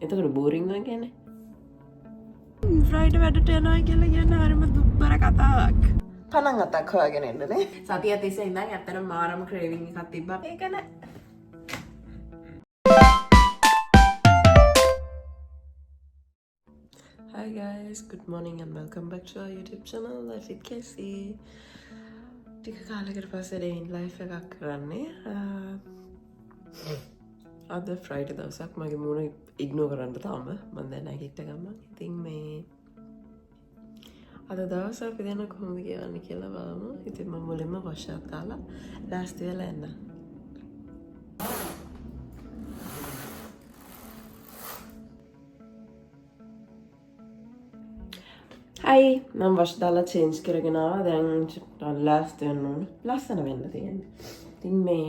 එතකොට boring වගේනේ. Fried වැඩට යනවා කියලා කියන්නේ හරිම දුබ්බර කතාවක්. පණන් අතක් හොයාගෙන එන්නනේ. සතිය තිස්සේ ඉඳන් ඇත්තටම මාරම ක්‍රේවිං එකක් තිබ්බා. ඒක නෑ. Hi guys, good morning and welcome back to our YouTube channel Life with Casey. ටික කාලයකට පස්සේ day in life එකක් කරන්නේ. අද ෆ්‍රයිඩේ දවසක් මගේ මූණ ඉග්නෝර් කරන්න තාම මම දැන් නැගිට ගමන්. ඉතින් මේ අද දවස අපි දැන් කොහොමද කියන්නේ කියලා බලමු. ඉතින් මම මුලින්ම wash up දාලා last වෙලා එන්න. Hi, මම wash දාලා change කරගෙන ආවා. දැන් last වෙන්න ඕන. ලස්සන වෙන්න තියෙන්නේ. ඉතින් මේ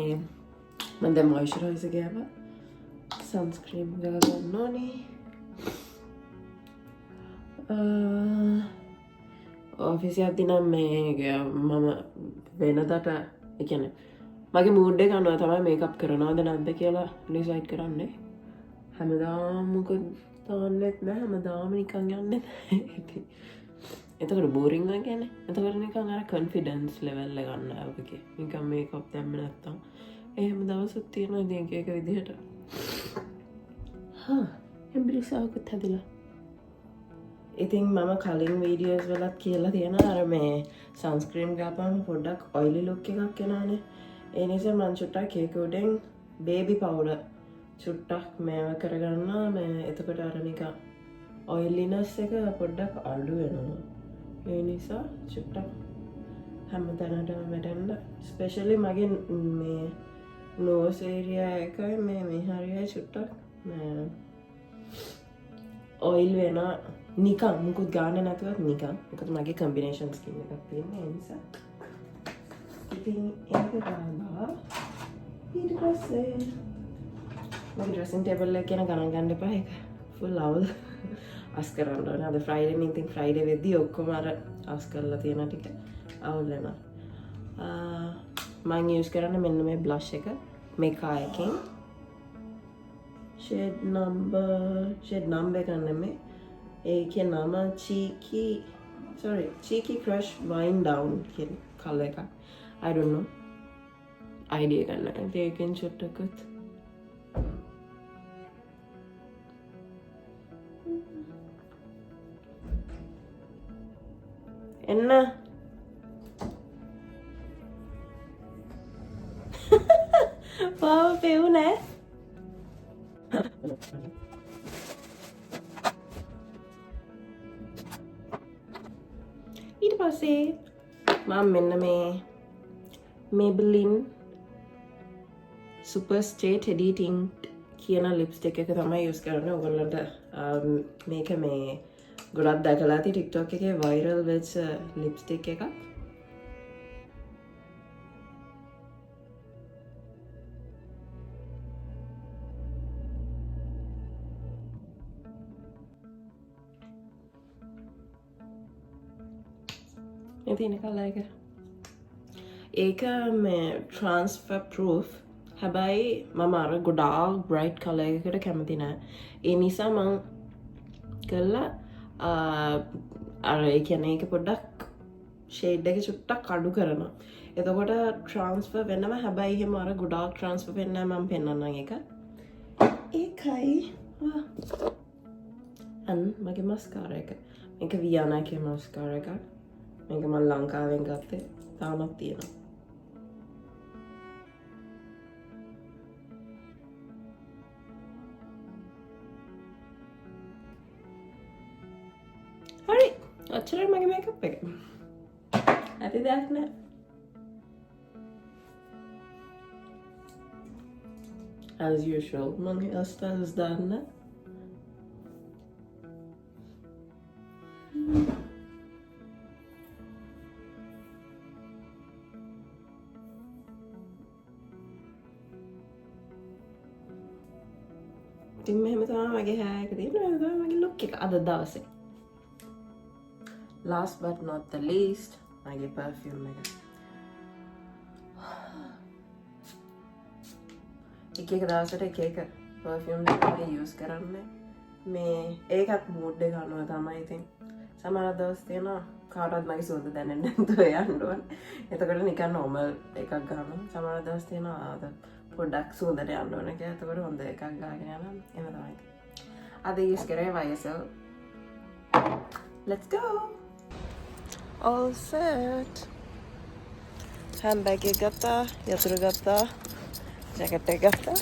මම දැන් moisturizer ගෑවා. sunscreen ගා ගන්න ඕනේ. ඔෆිස් යද්දී නම් මේ මම වෙනදට ඒ කියන්නේ මගේ මූඩ් එක අනුව තමයි මේකප් කරනවද නැද්ද කියලා ඩිසයිඩ් කරන්නේ. හැමදාම මොකද තාන්නෙත් නෑ හැමදාම නිකන් යන්නේ නැහැ. එතකොට බෝරිං වගේනේ. එතකොට නිකන් අර කොන්ෆිඩන්ස් ලෙවල් එක ගන්න ආවකේ. නිකන් මේකප් දැම්ම නැත්තම් එහෙම දවසක් තියෙනවා ඉතින් එක විදිහට. එම්බ්‍රිසාවකුත් හැදිලා. ඉතින් මම කලින් වීඩියෝස් වලත් කියලා තියෙනවා අර මේ සන්ස්ක්‍රීන් ගාපුවම පොඩ්ඩක් ඔයිලි ලුක් එකක් එනවානේ. ඒ නිසා මම චුට්ටක් ඒක උඩෙන් බේබි පවුඩර් චුට්ටක් මේව කරගන්නවා. මේ එතකොට අර නිකන් ඔයිලිනස් එක පොඩ්ඩක් අඩු වෙනවා. ඒ නිසා චුට්ටක් හැමතැනටම වැටෙන්න ස්පෙෂලි මගේ මේ නෝස් ඒරියා එකයි මේ හරියයි චුට්ටක් ඔයිල් වෙනවා. නිකන් මුකුත් ගාන නැතුවත් නිකන්. මොකද මගේ කම්බිනේෂන් ස්කින් එකක් තියෙනවා ඒ නිසා. ඉතින් ඒක ගන්නවා. ඊට පස්සේ මගේ ඩ්‍රෙසින් ටේබල් එක ගැන ගණන් ගන්න එපා. ඒක ෆුල් අවුල් අස් කරන්න ඕනේ. අද ෆ්‍රයිඩේ නේ. ඉතින් ෆ්‍රයිඩේ වෙද්දී ඔක්කොම අර අස් කරලා තියෙන ටික අවුල් වෙනවා. මම යූස් කරන්නේ මෙන්න මේ බ්ලෂ් එක මේකා එකෙන්. shade number එක නෙමෙයි. ඒකේ නම cheeky crush wind down කියන කලර් එකක්. I don't know. idea එක නැහැ. ඒකෙන් චුට්ටකුත් එන්න පාව පෙවුනේ. ඊට පස්සේ මම මෙන්න මේ Maybelline Super Stay Teddy Tint කියන ලිප්ස්ටික් එක තමයි යූස් කරන්නේ. ඔයගොල්ලන්ට මේක මේ ගොඩක් දැකලා ඇති TikTok එකේ viral වෙච්ච ලිප්ස්ටික් එකක්. ඉතින් කලයක ඒක මේ transfer proof. හැබැයි මම අර ගොඩාක් bright color එකකට කැමති නෑ. ඒ නිසා මම කළා අර ඒ කියන්නේ ඒක පොඩ්ඩක් shade එක චුට්ටක් අඩු කරනවා. එතකොට transfer වෙනවා. හැබැයි එහෙම අර ගොඩාක් transfer වෙන්නේ නෑ. මම පෙන්නන්නම් ඒක. ඒකයි මගේ mascara එක. මේක Viana එකේ mascara එකක්. මේක මම ලංකාවෙන් ගත්තේ. තාමත් තියෙනවා. හරි. ඔච්චරයි මගේ මේකප් එක. ඇති දෙයක් නෑ. As usual මම hairstyles දාන්න. ඉතින් මෙහෙම තමයි මගේ hair එක තියෙන්නේ. මෙහෙම තමයි මගේ look එක අද දවසේ. Last but not the least, මගේ perfume එක. එක දවසට එක perfume එක use කරන්නේ. මේ ඒකත් මූඩ් එක අනුව තමයි ඉතින් සමහර දවස් තියෙනවා කාටවත් මගේ සුවඳ දැනෙන්නේ නැතුව යන්න ඕනේ. එතකොට නිකන් normal එකක් ගන්නවා. සමහර දවස් තියෙනවා ආද පොඩ්ඩක් සුවඳට යන්න ඕනේ කියලා. එතකොට හොඳ එකක් ගාගෙන යනවා. එහෙම තමයි. අද use කරේ YSL. Let's go. All set. handbag එක ගත්තා, යතුරු ගත්තා, ජැකට් එක ගත්තා,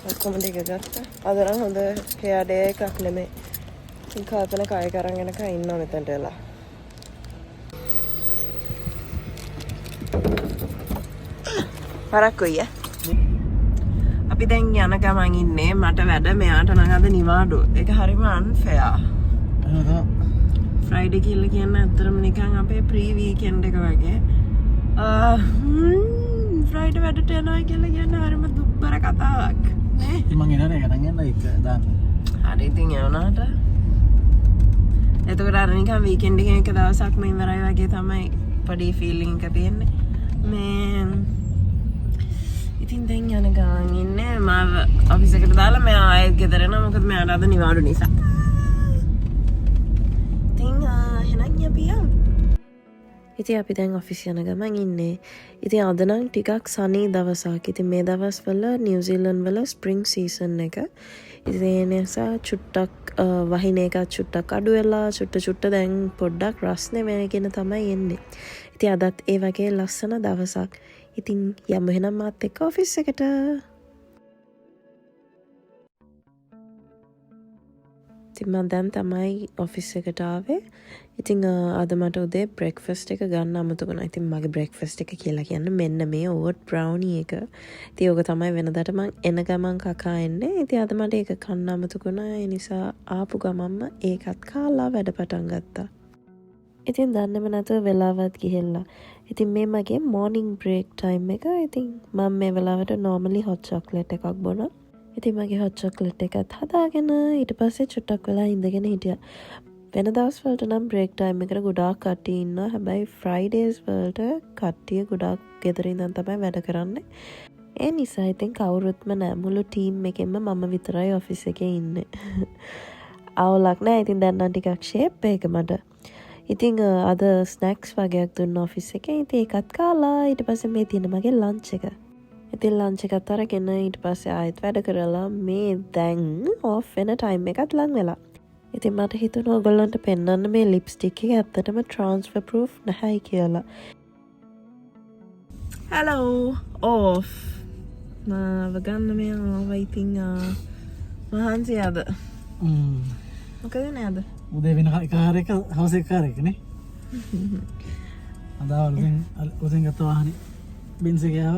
ඔක්කොම ටික ගත්තා. අද නම් හොඳ hair day එකක් නෙමෙයි. ඉතින් කාතන කය කරන් යනකම් ඉන්නවා මෙතනට වෙලා. පරක්කුයි අපි දැන් යන ගමන් ඉන්නේ මට වැඩ මෙයාට නම් අද නිවාඩු. ඒක හරිම unfair. Friday කියලා කියන්නේ අතරම නිකන් අපේ pre weekend එක වගේ. Friday වැඩට යනවා කියලා කියන්නේ හරිම දුක්බර කතාවක් නේ. මං එනනේ ගණන් යන්න එක දාන්න. හරි ඉතින් යවනාට. එතකොට අර නිකන් weekend එකේ එක දවසක්ම ඉවරයි වගේ තමයි පොඩි feeling එක තියෙන්නේ. මේ ඉතින් දැන් යන ගමන් ඉන්නේ මාව ඔෆිස් එකට දාලා මම ආයෙත් ගෙදර එනවා මොකද මෙයාට අද නිවාඩු නිසා. ඉතින් එහෙනම් යපියම්. ඉතින් අපි දැන් ඔෆිස් යන ගමන් ඉන්නේ. ඉතින් අද නම් ටිකක් සනී දවසක්. ඉතින් මේ දවස්වල නිව්සීලන්ත වල ස්ප්‍රින්ග් සීසන් එක. ඉතින් ඒ නිසා චුට්ටක් වහින එක චුට්ටක් අඩු වෙලා චුට්ට දැන් පොඩ්ඩක් රස්නේ වෙනගෙන තමයි එන්නේ. ඉතින් අදත් ඒ වගේ ලස්සන දවසක්. ඉතින් යමු එහෙනම් මාත් එක්ක ඔෆිස් එකට. ඉතින් මම දැන් තමයි ඔෆිස් එකට ආවේ. ඉතින් අද මට උදේ බ්‍රෙක්ෆාස්ට් එක ගන්න අමතක වුණා. ඉතින් මගේ බ්‍රෙක්ෆාස්ට් එක කියලා කියන්නේ මෙන්න මේ ඕට් බ්‍රවුනි එක. ඉතින් ඕක තමයි වෙනදාට මම එන ගමන් කකා එන්නේ. ඉතින් අද මට ඒක කන්න අමතක වුණා. ඒ නිසා ආපු ගමන්ම ඒකත් කාලා වැඩ පටන් ගත්තා. ඉතින් දන්නේම නැතුව වෙලාවත් ගිහිල්ලා. ඉතින් මේ මගේ morning break time එක. ඉතින් මම මේ වෙලාවට normally hot chocolate එකක් බොනවා. ඉතින් මගේ hot chocolate එකත් හදාගෙන ඊට පස්සේ චුට්ටක් වෙලා ඉඳගෙන හිටියා. වෙන දවස් වලට නම් break time එකට ගොඩාක් කට්ටිය ඉන්නවා. හැබැයි Fridays වලට කට්ටිය ගොඩාක් ගෙදර ඉඳන් තමයි වැඩ කරන්නේ. ඒ නිසා ඉතින් කවුරුත්ම නැහැ. මුළු team එකෙන්ම මම විතරයි office එකේ ඉන්නේ. අවුලක් නැහැ. ඉතින් දැන් නම් ටිකක් shape එක මට. ඉතින් අද ස්නැක්ස් වගේක් දුන්න ඔෆිස් එකේ. ඉතින් ඒකත් කාලා ඊට පස්සේ මේ තියෙන මගේ ලන්ච් එක. ඉතින් ලන්ච් එකත් අරගෙන ඊට පස්සේ ආයෙත් වැඩ කරලා මේ දැන් ඔෆ් වෙන ටයිම් එකත් ලඟ වෙලා. ඉතින් මට හිතුණා ඔයගොල්ලන්ට පෙන්වන්න මේ ලිප්ස්ටික් එක ඇත්තටම transfer proof නැහැයි කියලා. Hello off. මාව ගන්න මෙයා ඉතින් මහන්සි අද. මොකද නේද? උදේ වෙන කාර්යයක හවස එක කාර්යයක නේ. අද උදෙන් ගත්ත වාහනේ බෙන්ස් එක ආව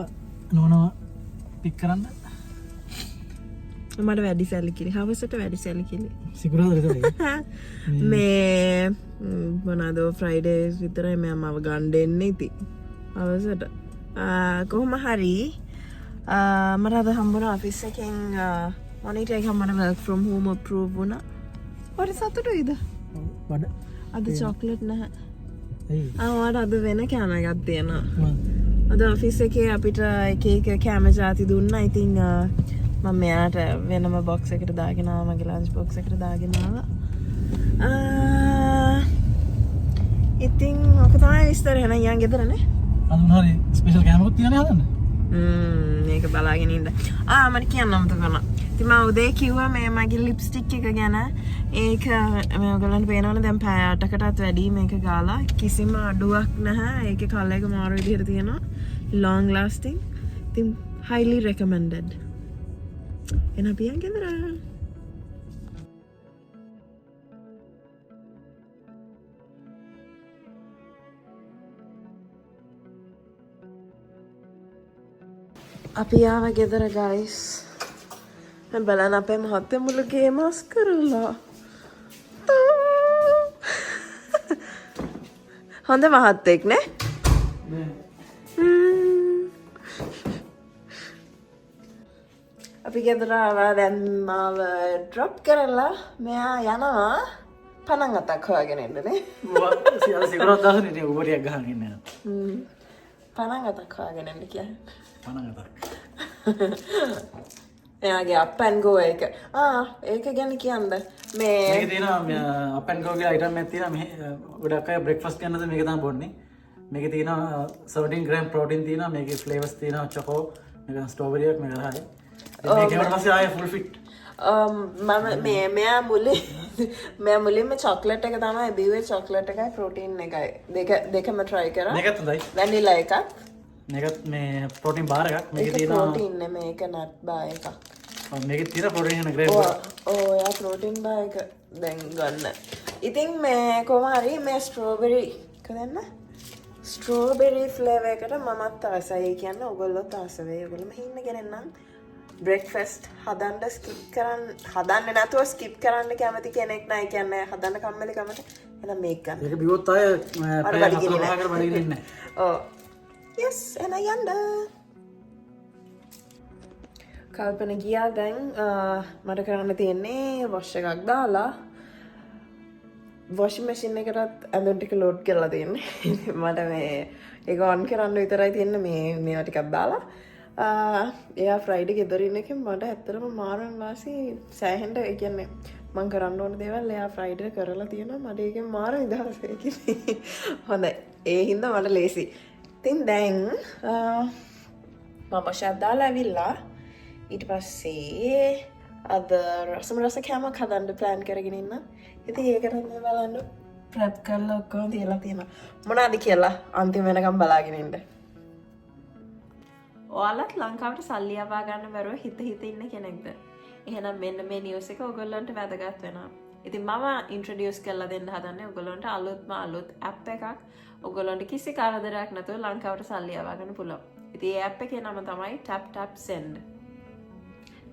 නෝනවා පික් කරන්න. මට වැඩි සැලකිලි. හවසට වැඩි සැලකිලි. සිකුරාදා විතරයි. මේ මොනවාද ෆ්‍රයිඩේස් විතරයි මම ගන්න දෙන්නේ ඉතින්. හවසට. කොහොම හරි මට අද හම්බුණා ඔෆිස් එකෙන් මොනිටර් එක මට work from home approve වුණා. ඔය සතුටුයිද? වඩ අද චොක්ලට් නැහැ. එයි. මට අද වෙන කෑම එකක් තියෙනවා. අද ඔෆිස් එකේ අපිට එක එක කෑම ජාති දුන්නා. ඉතින් මම මෙයාට වෙනම බොක්ස් එකකට දාගෙන ආවා. මගේ ලන්ච් බොක්ස් එකට දාගෙන ආවා. ඉතින් ඔක තමයි විස්තරය. එහෙනම් යන් ගෙදරනේ. අද මොනවාරි ස්පෙෂල් කෑම එකක් තියන්නේ හදන්න. මේක බලාගෙන ඉන්න. මට කියන්න අමතක වුණා. ඉතින් මම උදේ කිව්වා මේ මගේ ලිප්ස්ටික් එක ගැන. ඒක මේ ඔයගලන්ට පේනවනේ දැන් පැය 8කටත් වැඩි මේක ගාලා කිසිම අඩුවක් නැහැ. ඒකේ කලර් එක මාරු විදිහට තියෙනවා. long lasting. ඉතින් highly recommended. එන අපි යන් ගෙදර. අපි ආව ගෙදර guys. මම බලන්න අපේ මහත්තයා මුළු ගේමස් කරලා. හොඳ මහත්තයෙක් නේ? අපි ගෙදර ආවා. දැන් මාව ඩ්‍රොප් කරලා මෙයා යනවා පණන් අතක් හොයාගෙන එන්න නේ. සිකුරාදා දවසේ ඉතින් උඹටියක් ගහගෙන යනවා. පණන් අතක් හොයාගෙන එන්න කියන්නේ. පණන් අතක්. එයාගේ up and go එක. ඒක ගැන කියන්න. මේ මේක තියෙනවා අපෙන් ගෝගේ අයිටම් එකක් තියෙනවා මේ ගොඩක් අය බ්‍රෙක්ෆාස්ට් කරනද මේක තමයි බොන්නේ. මේකේ තියෙනවා 17 ග්‍රෑම් ප්‍රෝටීන් තියෙනවා. මේකේ ෆ්ලේවර්ස් තියෙනවා චොකෝ, මේක ස්ට්‍රෝබෙරි එකක් මේක හරි. මේක වල පස්සේ ආයේ ෆුල් ෆිට්. මම මෙයා මුලින්ම චොක්ලට් එක තමයි බිව්වේ. චොක්ලට් එකයි ප්‍රෝටීන් එකයි දෙකම try කරා. මේකත් හොඳයි. වැනිලා එකක්. මේකත් මේ ප්‍රෝටීන් බාර් එකක්. මේකේ ඒක තියෙනවා ප්‍රෝටීන් නෙමෙයි මේක නට් බා එකක්. මේකේ තියෙන ප්‍රෝටීන් එක ග්‍රේඩ් ඔයා ප්‍රෝටීන් බා එක දැන් ගන්න. ඉතින් මේ කොහොම හරි මේ ස්ට්‍රෝබෙරි කදන්න ස්ට්‍රෝබෙරි ෆ්ලේවර් එකට මමත් ආසයි. ඒ කියන්නේ ඔයගොල්ලොත් ආස වෙයි. ඔයගොල්ලොම හින්න ගෙනන්නම්. බ්‍රෙක්ෆාස්ට් හදන්න ස්කිප් කරන්න හදන්නේ නැතුව ස්කිප් කරන්න කැමති කෙනෙක් නෑ. කියන්නේ හදන්න කම්මැලි කමට එහෙනම් මේක ගන්න. මේක බිව්වොත් අය පැය 4-5කට බඩගිනින්නේ නැහැ. ඔව්. yes එන යන්න. කල්පන ගියා දැන් මට කරන්න තියෙන්නේ වොෂ් එකක් දාලා වොෂින් මැෂින් එකටත් ඇඳුම් ටික ලෝඩ් කරලා තියෙන්නේ. මට මේ ඒක ඔන් කරන්න විතරයි තියෙන්නේ මේවා ටිකක් දාලා. එයා ෆ්‍රයිඩේ ගෙදර ඉන්න එකෙන් මට ඇත්තටම මාරම වාසි සෑහෙන්න ඒ කියන්නේ මම කරන්න ඕන දේවල් එයා ෆ්‍රයිඩේ කරලා තියෙනවා. මට ඒකෙන් මාර නිදහස ඒකේ. හොඳයි. ඒ හින්දා මට ලේසි. ඉතින් දැන් මම වොෂ් දාලා ඇවිල්ලා ඊට පස්සේ අද රස කෑමක් හදන්න ප්ලෑන් කරගෙන ඉන්න. ඉතින් ඒකට මේ බලන්න ප්‍රෙප් කරලා ඔක්කොම තියලා තියෙනවා. මොනවද කියලා අන්තිම වෙනකම් බලාගෙන ඉන්න. ඔයාලත් ලංකාවට සල්ලි යවා ගන්න බැරුව හිත ඉන්න කෙනෙක්ද? එහෙනම් මෙන්න මේ නිවුස් එක ඔයගොල්ලන්ට වැදගත් වෙනවා. ඉතින් මම ඉන්ට්‍රොඩියුස් කරලා දෙන්න හදන්නේ ඔයගොල්ලන්ට අලුත් ඇප් එකක්. ඔයගොල්ලන්ට කිසි කරදරයක් නැතුව ලංකාවට සල්ලි යවා ගන්න පුළුවන්. ඉතින් මේ ඇප් එකේ නම තමයි tap send.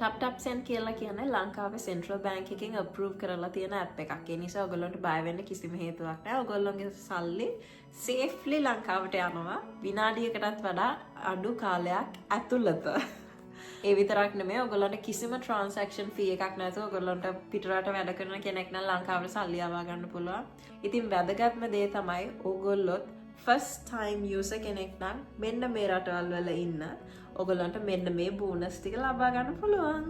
tap send කියලා කියන්නේ ලංකාවේ සෙන්ට්‍රල් බැංක් එකෙන් අප්‍රූව් කරලා තියෙන ඇප් එකක්. ඒ නිසා ඔයගොල්ලන්ට බය වෙන්න කිසිම හේතුවක් නැහැ. ඔයගොල්ලන්ගේ සල්ලි සේෆ්ලි ලංකාවට යනවා විනාඩියකටත් වඩා අඩු කාලයක් ඇතුළත. ඒ විතරක් නෙමෙයි ඔයගොල්ලන්ට කිසිම ට්‍රාන්සැක්ෂන් ෆී එකක් නැතුව ඔයගොල්ලන්ට පිටරට වැඩ කරන කෙනෙක් නම් ලංකාවට සල්ලි යවා ගන්න පුළුවන්. ඉතින් වැදගත්ම දේ තමයි ඔයගොල්ලොත් ෆස්ට් ටයිම් යූසර් කෙනෙක් නම් මෙන්න මේ රටවල් වල ඉන්න ඔයගොල්ලන්ට මෙන්න මේ බෝනස් ටික ලබා ගන්න පුළුවන්.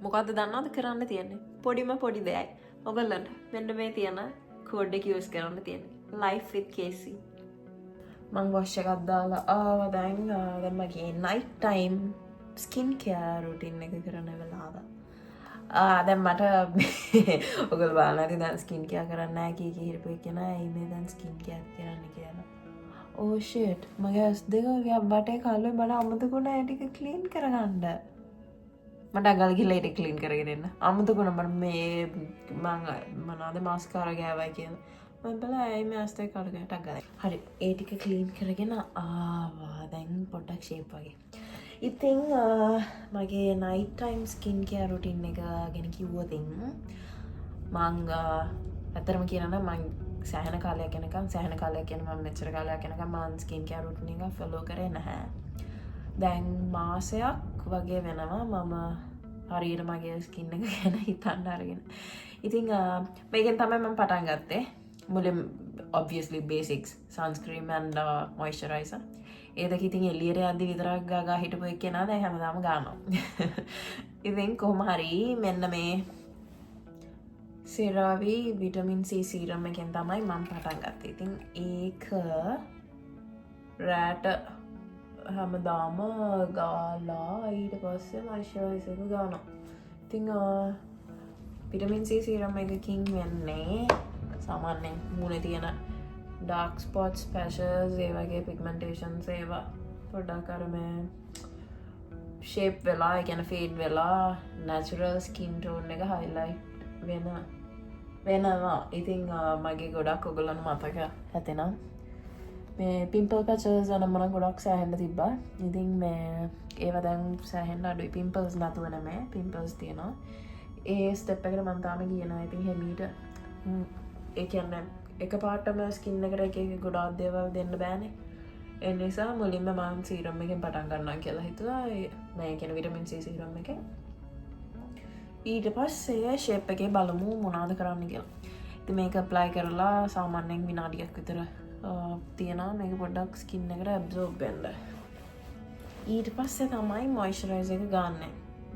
මොකද්ද දන්නවද කරන්න තියෙන්නේ? පොඩි දෙයයි. ඔයගොල්ලන්ට මෙන්න මේ තියෙන කෝඩ් එක යූස් කරන්න තියෙන්නේ. Life with Casey. මං වොෂ් එකක් දාලා ආවා දැන් මගේ night time skin care routine එක කරන වෙලාව. දැන් මට ඔයගොල්ලෝ බලන්න ඇති දැන් skin care කරන්නේ නැහැ කී හිරපු එකන ඇයි මේ දැන් skin care කරන්න කියලා. Oh shit මගේ ඇස් දෙක වටේ කළුයි බල අමුතුකුණ ඒ ටික ක්ලීන් කරගන්න. මට අගල් ගිහලා ඒක ක්ලීන් කරගෙන එන්න. අමුතුකුණ මම මේ මොනවාද මාස්කාරා ගෑවයි කියලා. මම බලා ඇයි මේ ඇස් දෙක කඩකට ගාලා. හරි ඒ ටික ක්ලීන් කරගෙන ආවා. දැන් පොඩ්ඩක් ෂේප් වගේ. ඉතින් මගේ night time skin care routine එක ගැන කිව්වොත් මං ඇත්තටම කියනවා මං සෑහෙන කාලයක් යනකම් මම මෙච්චර කාලයක් යනකම් මං skin care routine එක follow කරේ නැහැ. දැන් මාසයක් වගේ වෙනවා මම හරියට මගේ skin එක ගැන හිතන්න අරගෙන. ඉතින් මේකෙන් තමයි මම පටන් ගත්තේ. මුලින් obviously basics sunscreen and moisturizer. ඒ දෙක ඉතින් එළියට යද්දි විතරක් ගා හිටපු එක්කෙනා දැන් හැමදාම ගන්නවා. ඉතින් කොහොම හරි මෙන්න මේ CeraVe vitamin C serum එකෙන් තමයි මම පටන් ගත්තේ. ඉතින් ඒක රැට හැමදාම ගාලා ඊට පස්සේ moisturizer එක ගන්නවා. ඉතින් vitamin C serum එකකින් වෙන්නේ සාමාන්‍යයෙන් මුණේ තියෙන dark spots, patches, ඒ වගේ pigmentations ඒවා පොඩ්ඩක් අර මේ shape වෙලා, ඒ කියන්නේ fade වෙලා natural skin tone එක highlight වෙනවා. ඉතින් මගේ ගොඩක් ඔයගොල්ලන්ට මතක ඇතෙනම් මේ pimple patches අන මම ගොඩක් සෑහෙන්න තිබ්බා. ඉතින් මේ ඒවා දැන් සෑහෙන්න අඩුයි. pimples නැතුව නෙමෙයි, pimples තියෙනවා. ඒ step එකට මම තාම ගියේ නැහැ. ඉතින් හැමීට ඒ කියන්නේ එකපාරටම ස්කින් එකට එක ගොඩාක් දේවල් දෙන්න බෑනේ. ඒ නිසා මුලින්ම මම සීරම් එකෙන් පටන් ගන්නවා කියලා හිතුවා. මේ කියන විටමින් C සීරම් එකෙන්. ඊට පස්සේ ෂේප් එකේ බලමු මොනවද කරන්න කියලා. ඉතින් මේක ඇප්ලයි කරලා සාමාන්‍යයෙන් විනාඩියක් විතර තියනවා මේක පොඩ්ඩක් ස්කින් එකට ඇබ්සෝබ් වෙන්න. ඊට පස්සේ තමයි මොයිස්චරයිසර් එක ගන්න.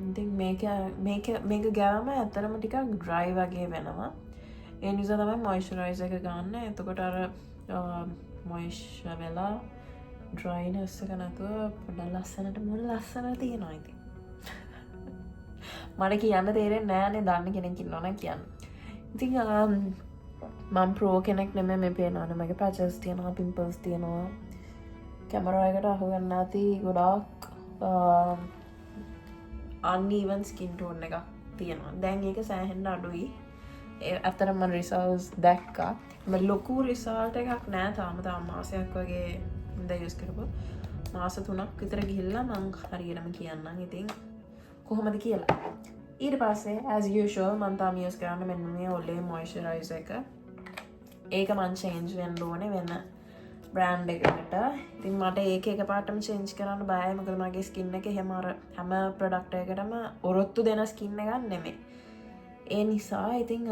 ඉතින් මේක ගෑවම ඇත්තරම ටිකක් ඩ්‍රයි වගේ වෙනවා. ඒ නිසා තමයි මොයිස්චරයිසර් එක ගන්න. එතකොට අර මොයිස්චර් වෙලා ඩ්‍රයිනස් එක නැතුව පොඩ්ඩක් ලස්සනට මුල ලස්සන තියෙනවා ඉතින්. මට කියන්න තේරෙන්නේ නෑනේ දන්න කෙනෙක් ඉන්නවා නම් කියන්න. ඉතින් මම ප්‍රෝ කෙනෙක් නෙමෙයි මේ පේනවනේ මගේ පැචස් තියෙනවා පිම්පල්ස් තියෙනවා. කැමරා එකට අහු ගන්න නැති ගොඩාක් uneven skin tone එකක් තියෙනවා. දැන් ඒක සෑහෙන්න අඩුයි. ඇත්තටම මම රිසල්ට්ස් දැක්කා. මම ලොකු රිසල්ට් එකක් නෑ තාම මාසයක් වගේ ඉඳලා යූස් කරපුවා. මාස 3ක් විතර ගිහිල්ලා මම හරියටම කියන්නම් ඉතින් කොහොමද කියලා. ඊට පස්සේ as usual මම තාම යූස් කරන්නේ මෙන්න මේ ඔලේ මොයිස්චරයිසර් එක. ඒක මම change වෙන්න ඕනේ වෙන බ්‍රෑන්ඩ් එකකට. ඉතින් මට ඒක එකපාරටම change කරන්න බයයි මොකද මගේ skin එක එහෙම අර හැම product එකකටම ඔරොත්තු දෙන skin එකක් නෙමෙයි. ඒ නිසා ඉතින්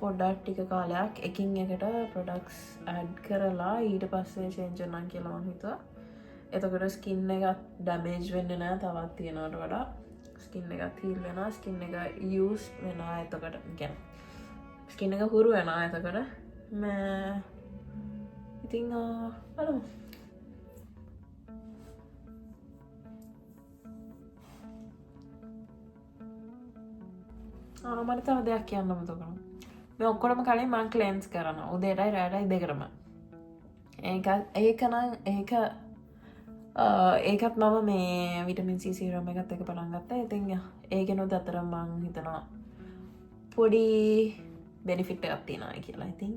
පොඩ්ඩක් ටික කාලයක් එකින් එකට products add කරලා ඊට පස්සේ change කරන්න කියලා මම හිතුවා. එතකොට skin එක damage වෙන්නේ නැහැ තවත් තියනවට වඩා. skin එක heal වෙනවා, skin එක use වෙනවා එතකොට කියන්නේ. skin එක හුරු වෙනවා එතකොට ඉතින් බලමු. මට තව දෙයක් කියන්න මතක වුණා. මේ ඔක්කොම කලින් මම ක්ලෙන්ස් කරනවා. උදේටයි රාත්‍රියයි දෙකටම. ඒකත් මම මේ විටමින් C සීරම් එකත් එක පටන් ගත්තා. ඉතින් ඒකෙනුත් අතර මම හිතනවා පොඩි බෙනිෆිට් එකක් තියෙනවා කියලා. ඉතින්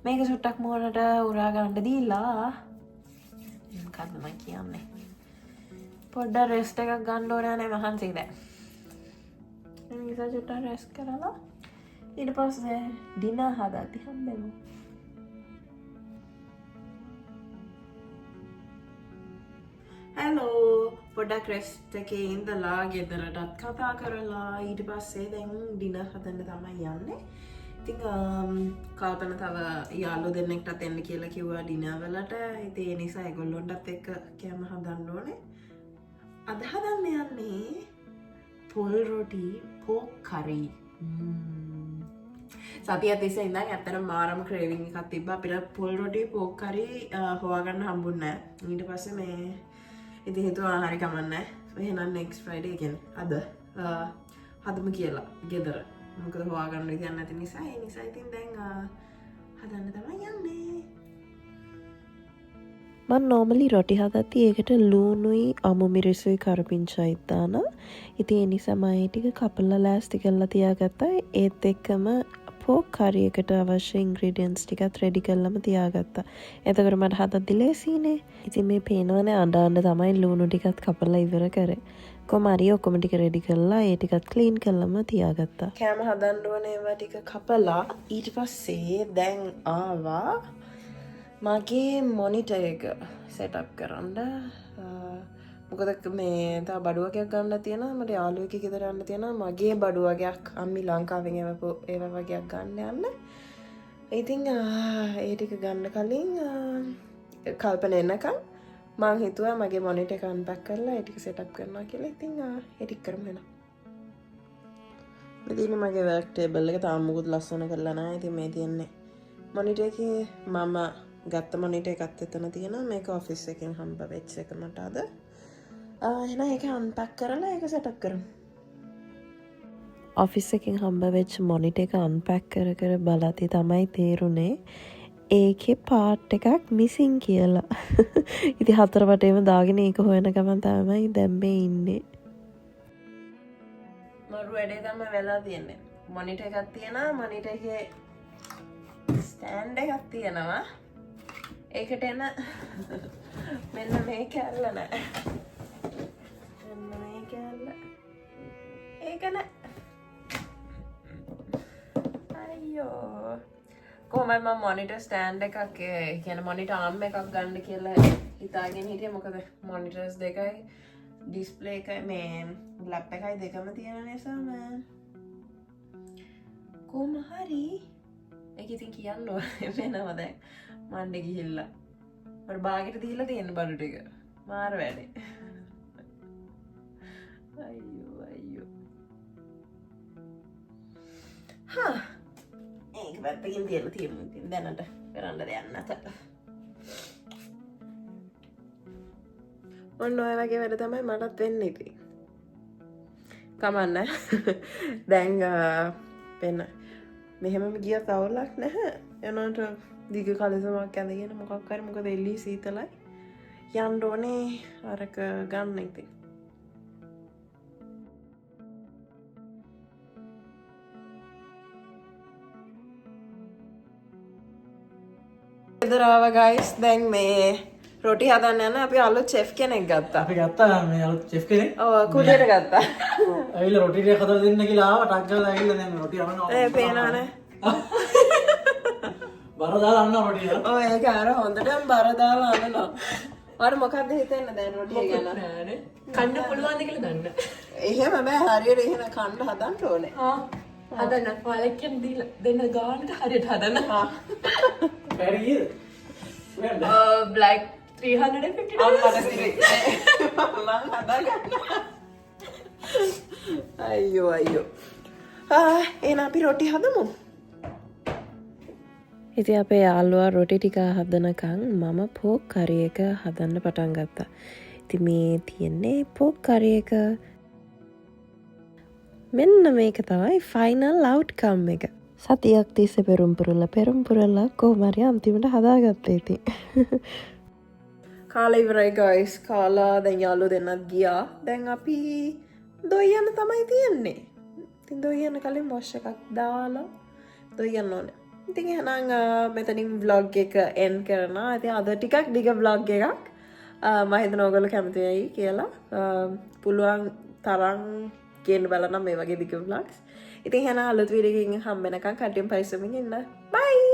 මේක සුට්ටක් මොහොනට උරා ගන්න දීලා මොකක්ද මම කියන්නේ. පොඩ්ඩක් රෙස්ට් එකක් ගන්න ඕනේ නේ මහන්සි දැන්. නිසා චුට්ටක් රෙස්ට් කරලා ඊට පස්සේ ඩිනර් හදද්දි හම්බෙමු. හෙලෝ පොඩ්ඩක් රෙස්ට් එකේ ඉඳලා ගෙදරටත් කතා කරලා ඊට පස්සේ දැන් ඩිනර් හදන්න තමයි යන්නේ. ඉතින් කල්පන තව යාළුවෝ දෙන්නෙක්ටත් එන්න කියලා කිව්වා ඩිනර් වලට. ඉතින් ඒ නිසා ඒගොල්ලොන්ටත් එක්ක කෑම හදන්න ඕනේ. අද හදන්න යන්නේ පොල් රොටි පෝක් කරි. සතියක් තිස්සේ ඉඳන් ඇත්තටම මාරම ක්‍රේවිං එකක් තිබ්බා. අපිට පොල් රොටි පෝක් කරි හොයාගන්න හම්බුන්නේ නැහැ. ඊට පස්සේ මේ ඉතින් හිතුවා හරි කමන්නේ. එහෙනම් next Friday කියන්නේ අද හදමු කියලා ගෙදර. මොකද හොයාගන්න විදියක් නැති නිසා ඒ නිසා ඉතින් දැන් හදන්න තමයි යන්නේ. මම normally රොටි හදද්දි ඒකට ලූණුයි අමු මිරිසුයි කරපිංචායි දානවා. ඉතින් ඒ නිසා මම ඒ ටික කපලා ලෑස්ති කරලා තියාගත්තා. ඒත් එක්කම පෝක් කරි එකට අවශ්‍ය ingredients ටිකත් ready කරලාම තියාගත්තා. එතකොට මට හදද්දි ලේසියිනේ. ඉතින් මේ පේනවනේ අඬ තමයි ලූණු ටිකත් කපලා ඉවර කරේ. කොමාරි ඔක්කොම ටික ready කරලා ඒ ටිකත් clean කරලාම තියාගත්තා. කෑම හදන්න ඕනේ ඒවා ටික කපලා ඊට පස්සේ දැන් ආවා මගේ මොනිටර් එක සෙටප් කරන්න. මොකද මේ තව බඩු වගේක් ගන්න තියෙනවා. මට යාළුවෙක් ගෙදර යන්න තියෙනවා. මගේ බඩු වගේක් අම්මි ලංකාවෙන් ඒව වගේක් ගන්න යන්න. ඉතින් ඒ ටික ගන්න කලින් කල්පන එනකම් මං හිතුවා මගේ මොනිටර් එක අන්පැක් කරලා ඒ ටික සෙටප් කරනවා කියලා. ඉතින් ඒ ටික කරමු එහෙනම්. මේ තියෙන්නේ මගේ වර්ක් ටේබල් එක. තාම මොකුත් ලස්සන කරලා නැහැ. ඉතින් මේ තියන්නේ මොනිටර් එකේ මම ගත්ත මොනිටර් එකත් එතන තියෙනවා. මේක ඔෆිස් එකෙන් හම්බ වෙච්ච එක මට අද. එහෙනම් ඒක අන්පැක් කරලා ඒක සෙටප් කරමු. ඔෆිස් එකෙන් හම්බ වෙච්ච මොනිටර් එක අන්පැක් කර බලද්දි තමයි තේරුනේ ඒකේ පාර්ට් එකක් මිසින් කියලා. ඉතින් හතර වටේම දාගෙන ඒක හොයන ගමන් තමයි දැන් මේ ඉන්නේ. මරු වැඩේ තමයි වෙලා තියෙන්නේ. මොනිටර් එකක් තියෙනවා. මොනිටර් එකේ ස්ටෑන්ඩ් එකක් තියෙනවා. ඒකට එන මෙන්න මේ කැල්ල නෑ. මෙන්න මේ කැල්ල. ඒක නෑ. අයියෝ. කොහොමද මම මොනිටර් ස්ටෑන්ඩ් එකක් කියන්නේ මොනිටර් ආර්ම් එකක් ගන්න කියලා හිතාගෙන හිටියේ. මොකද මොනිටර්ස් දෙකයි ඩිස්ප්ලේ එකයි මේ ලැප් එකයි දෙකම තියෙන නිසා මම කොහොම හරි ඒක ඉතින් කියන්න ඕනේ වෙනවා දැන්. මණ්ඩේ ගිහිල්ලා මට බාගෙට දීලා තියෙන බඩු ටික. මාර වැඩේ. ඒක පැත්තකින් තියලා තියෙනවා. ඉතින් දැනට කරන්න දෙයක් නැත. ඔන්න ඔය වගේ වැඩ තමයි මටත් වෙන්නේ ඉතින්. කමන්න. දැන් වෙන මෙහෙම ගියත් අවුලක් නැහැ. එනකොට දිග කලිසමක් ඇඳගෙන මොකක් හරි මොකද එල්ලී සීතලයි. යන්න ඕනේ අරක ගන්න ඉතින්. ගෙදර ආවා guys. දැන් මේ රොටි හදන්න යන අපි අලුත් chef කෙනෙක් ගත්තා. අපි ගත්තා මේ අලුත් chef කෙනෙක්. ඔව් කුලියට ගත්තා. ඇවිල්ලා රොටි ටික හදලා දෙන්න කියලා ආවා. ටක් ගාලා ඇවිල්ලා දැන් රොටි අරනවා. පේනවනේ. බර දාලා අන්න රොටි අර. ඔය ඒක අර හොඳටම බර දාලා අනනවා. ඔයාලා මොකක්ද හිතන්නේ දැන් රොටිය ගැන? කන්න පුළුවන්ද කියලා දන්න. එහෙම බෑ හරියට එහෙම කන්න හදන්න ඕනේ. හදන්න වලක්කෙන් දීලා දෙන්න ගානට හරියට හදන්න. පැරියද? බ්ලැක් 350 අම්මට සිරි. මම හදාගන්න. අයියෝ අයියෝ. එහෙනම් අපි රොටි හදමු. ඉතින් අපේ යාළුවා රොටි ටික හදනකම් මම පෝක් කරි එක හදන්න පටන් ගත්තා. ඉතින් මේ තියෙන්නේ පෝක් කරි එක. මෙන්න මේක තමයි ෆයිනල් අවුට්කම් එක. සතියක් තිස්සේ පෙරම්පුරලා කොහොම හරි අන්තිමට හදාගත්තා ඉතින්. කාලා ඉවරයි guys. කාලා දැන් යාළුවෝ දෙන්නත් ගියා. දැන් අපි දොයන්න තමයි තියෙන්නේ. ඉතින් දොයන්න කලින් වොෂ් එකක් දාලා දොයන්න ඕනේ. ඉතින් එහෙනම් මෙතනින් vlog එක end කරනවා. ඉතින් අද ටිකක් දිග vlog එකක්. මම හිතනවා ඔයගොල්ලෝ කැමති වෙයි කියලා. පුළුවන් තරම් කියන්න බලන්න මේ වගේ දිග vlogs. ඉතින් එහෙනම් අලුත් වීඩියෝ එකකින් හම්බ වෙනකන් කටියෙන් පරිස්සමින් ඉන්න. bye.